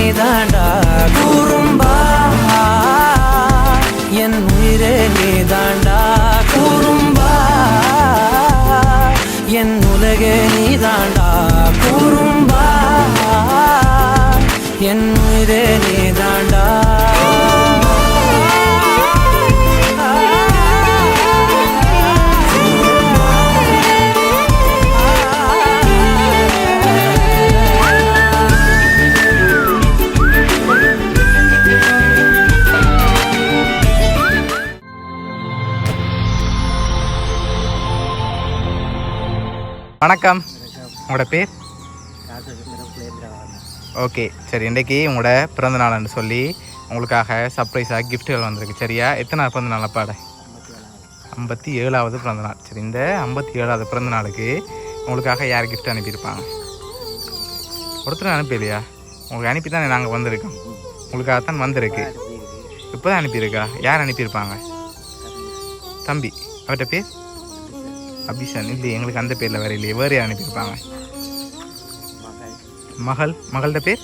நீதாண்டா குறும்பா என் உயிரே நீதாண்டா குறும்பா என் உலகே நீதாண்டா குறும்பா என் உயிரே நீதாண்டா வணக்கம், உங்களோட பேர்? ஓகே, சரி. இன்றைக்கி உங்களோட பிறந்த நாள்னு சொல்லி உங்களுக்காக சர்ப்ரைஸாக கிஃப்ட்டுகள் வந்திருக்கு. சரியா? எத்தனை பிறந்த நாள் அப்பாட? 57வது பிறந்த நாள். சரி, இந்த 57வது பிறந்த நாளுக்கு உங்களுக்காக யார் கிஃப்ட் அனுப்பியிருப்பாங்க? ஒருத்தர் அனுப்பலையா? உங்களுக்கு அனுப்பி தானே நாங்கள் வந்திருக்கோம். உங்களுக்காகத்தான் வந்திருக்கு. இப்போ தான் அனுப்பியிருக்கா? யார் அனுப்பியிருப்பாங்க? தம்பி. அவர்கிட்ட பேர் அபிஷன். இல்லையே, எங்களுக்கு அந்த பேரில் வேறு இல்லையே. வேறு யார் அனுப்பியிருப்பாங்க? மகள்கிட்ட பேர்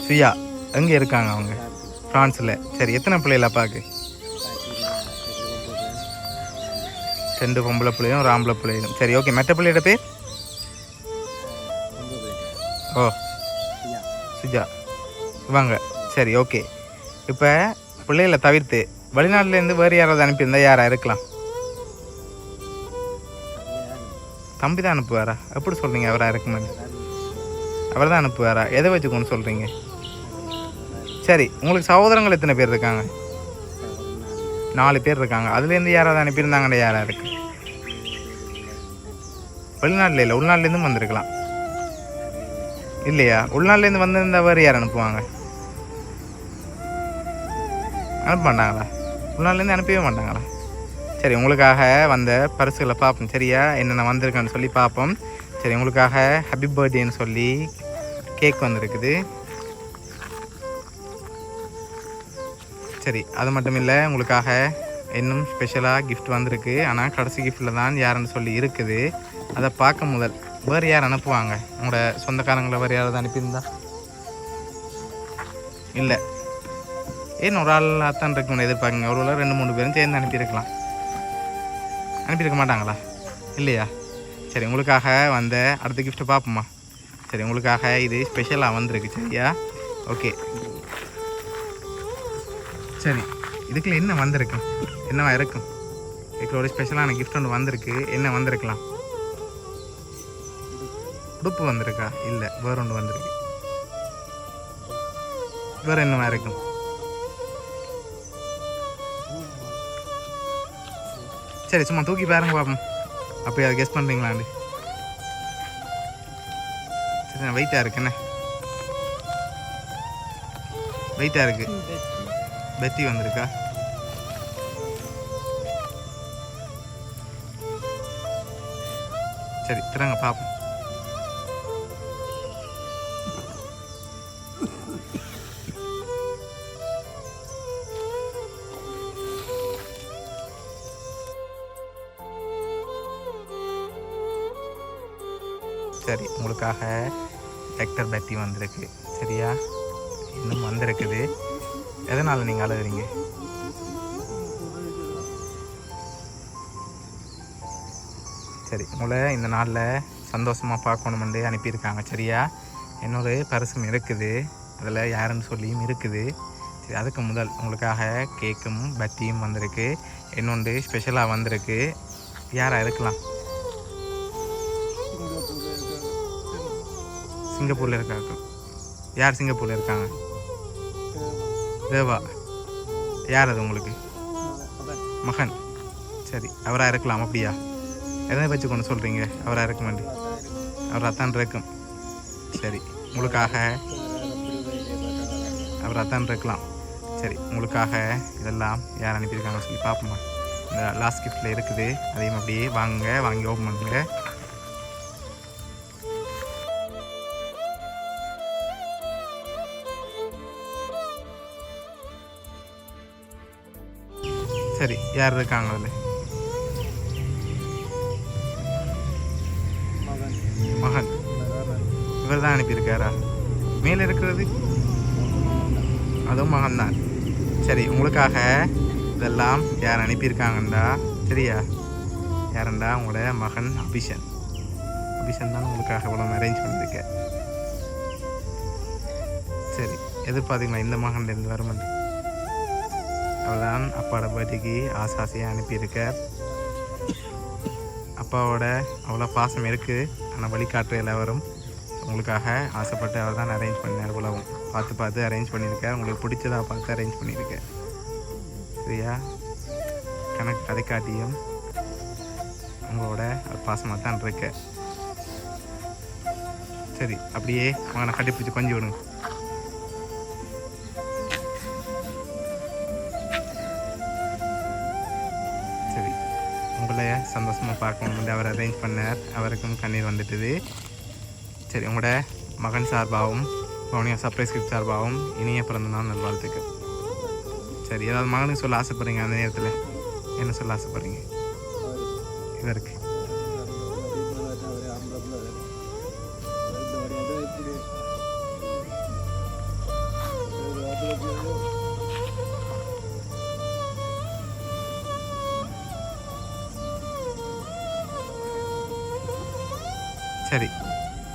சுயா. எங்கே இருக்காங்க அவங்க? ஃப்ரான்ஸில். சரி, எத்தனை பிள்ளைகள் அப்பாவுக்கு? 2 பொம்பளை பிள்ளையும் ஒரு ஆம்பளை பிள்ளைகளும். சரி, ஓகே. மற்ற பிள்ளையோட பேர்? ஓ, சுஜா. வாங்க. சரி, ஓகே. இப்போ பிள்ளைகளை தவிர்த்து வெளிநாட்டிலேருந்து வேறு யாராவது அனுப்பியிருந்தால் யாராக இருக்கலாம்? தம்பி தான் அனுப்புவாரா? எப்படி சொல்கிறீங்க? அவராக இருக்குமாதிரி அவர் தான் அனுப்புவாரா? எதை வச்சுக்கோன்னு சொல்கிறீங்க? சரி, உங்களுக்கு சகோதரங்கள் எத்தனை பேர் இருக்காங்க? 4 பேர் இருக்காங்க. அதுலேருந்து யாராவது அனுப்பியிருந்தாங்கன்னு யாராக இருக்கு? வெளிநாட்டில் இல்லை, உள்நாட்டிலேருந்தும் வந்திருக்கலாம் இல்லையா? உள்நாட்டிலேருந்து வந்திருந்தால் வேறு யார் அனுப்புவாங்க? அனுப்ப மாட்டாங்களா? உள்நாட்டிலேருந்து அனுப்பவே மாட்டாங்களா? சரி, உங்களுக்காக வந்த பரிசுகளை பார்ப்போம். சரியா? என்னென்ன வந்திருக்கான்னு சொல்லி பார்ப்போம். சரி, உங்களுக்காக ஹாப்பி பர்த்டேன்னு சொல்லி கேக் வந்திருக்குது. சரி, அது மட்டும் இல்லை, உங்களுக்காக இன்னும் ஸ்பெஷலாக கிஃப்ட் வந்திருக்கு. ஆனால் கடைசி கிஃப்டில் தான் யாருன்னு சொல்லி இருக்குது. அதை பார்க்க முதல் வேறு யார் அனுப்புவாங்க? உங்களோட சொந்தக்காரங்களை வேறு யாராவது அனுப்பியிருந்தா? இல்லை. ஏன் ஒரு ஆளாக தான் இருக்குன்னு எதிர்பார்க்குங்க? ஒரு 2-3 பேரும் சேர்ந்து அனுப்பியிருக்கலாம். அனுப்பியிருக்க மாட்டாங்களா? இல்லையா? சரி, உங்களுக்காக வந்த அடுத்த கிஃப்ட்டை பார்ப்போம்மா. சரி, உங்களுக்காக இது ஸ்பெஷலாக வந்திருக்கு. சரியா? ஓகே. சரி, இதுக்குள்ள என்ன வந்திருக்கு? என்னவா இருக்கும்? இதுக்குள்ள ஒரு ஸ்பெஷலான கிஃப்ட் ஒன்று வந்திருக்கு. என்ன வந்திருக்கலாம்? உடுப்பு வந்திருக்கா? இல்லை, வேறு ஒன்று வந்திருக்கு. வேறு என்னவா இருக்கும்? சரி, சும்மா தூக்கி பாருங்க பார்ப்போம். அப்போ அதை கெஸ் பண்ணுறீங்களாண்டு? சரி, நான் வெயிட்டாக இருக்குண்ணே. வெயிட்டாக இருக்கு. பெத்தி வந்திருக்கா? சரி, திறங்க பார்ப்போம். சரி, உங்களுக்காக ஹெக்டர் பேட்டி வந்திருக்கு. சரியா? இன்னும் வந்திருக்குது. எதனால் நீங்கள் அழுகிறீங்க? சரி, உங்களை இந்த நாளில் சந்தோஷமாக பார்க்கணுமெண்டு அனுப்பியிருக்காங்க. சரியா? இன்னொரு பரிசும் இருக்குது. அதில் யாருன்னு சொல்லியும் இருக்குது. சரி, அதுக்கு முதல் உங்களுக்காக கேக்கும் பட்டியும் வந்திருக்கு. இன்னொன்று ஸ்பெஷலாக வந்திருக்கு. யாராக இருக்கலாம்? சிங்கப்பூரில் இருக்காங்க. யார் சிங்கப்பூரில் இருக்காங்க? தேவா. யார் அது உங்களுக்கு? மகன். சரி, அவராக இருக்கலாம். அப்படியா? எதை வச்சு கொண்டு சொல்கிறீங்க அவராக இருக்குமாண்டி? அவராக தான் இருக்கும். சரி, உங்களுக்காக அவராக தான் இருக்கலாம். சரி, உங்களுக்காக இதெல்லாம் யார் அனுப்பியிருக்காங்கன்னு சொல்லி பார்ப்போமா. இந்த லாஸ்ட் கிஃப்டில் இருக்குது. அதையும் அப்படியே வாங்கி ஓப்பன் பண்ணுங்க. சரி, யார் இருக்காங்க அதில்? மகன். இவர் தான் அனுப்பியிருக்காரா? மேலே இருக்கிறது அதுவும் மகன்தான். சரி, உங்களுக்காக இதெல்லாம் யார் அனுப்பியிருக்காங்கண்டா சரியா? யாருண்டா? உங்களோட மகன் அபிஷன். அபிஷன் தான் உங்களுக்காக இவ்வளோ அரேஞ்ச் பண்ணியிருக்க. சரி, எதிர்பார்த்தீங்களா இந்த மகன்லேருந்து வருமெண்டு? அவள்தான் அப்பாவோட பர்த்டேக்கு ஆசையாக அனுப்பியிருக்க. அப்பாவோட அவ்வளோ பாசம் இருக்குது, ஆனால் வழிகாட்டுற எல்லாரும் உங்களுக்காக ஆசைப்பட்டு அவர் தான் அரேஞ்ச் பண்ணார். உலகம் பார்த்து அரேஞ்ச் பண்ணியிருக்கார். உங்களுக்கு பிடிச்சதா பார்த்து அரேஞ்ச் பண்ணியிருக்கேன் சரியா? கணக்கு கதை காட்டியும் உங்களோட பாசமாக தான் இருக்க. சரி, அப்படியே மகனை கட்டிப்பிடிச்சி கொஞ்சம் விடுங்க. சரி, உங்களை சந்தோஷமாக பார்க்கணும் அவர் அரேஞ்ச் பண்ணார். அவருக்கும் கண்ணீர் வந்துட்டுது. சரி, உங்களோட மகன் சார்பாகவும் பவுனியா சர்ப்ரைஸ் கிஃப்ட் சார்பாகவும் இனிய பிறந்த நாள் நல்வாழ்த்துக்கள். சரி, ஏதாவது மகனுக்கு சொல்ல ஆசைப்படுறீங்க? அந்த நேரத்தில் என்ன சொல்ல ஆசைப்படுறீங்க? இதற்கு சரி,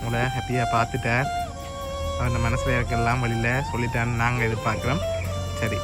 உங்களை ஹாப்பியாக பார்த்துட்டார். அந்த மனசில் இருக்கலாம் வழியில் சொல்லிட்டான்னு நாங்கள் எதிர்பார்க்குறோம். சரி,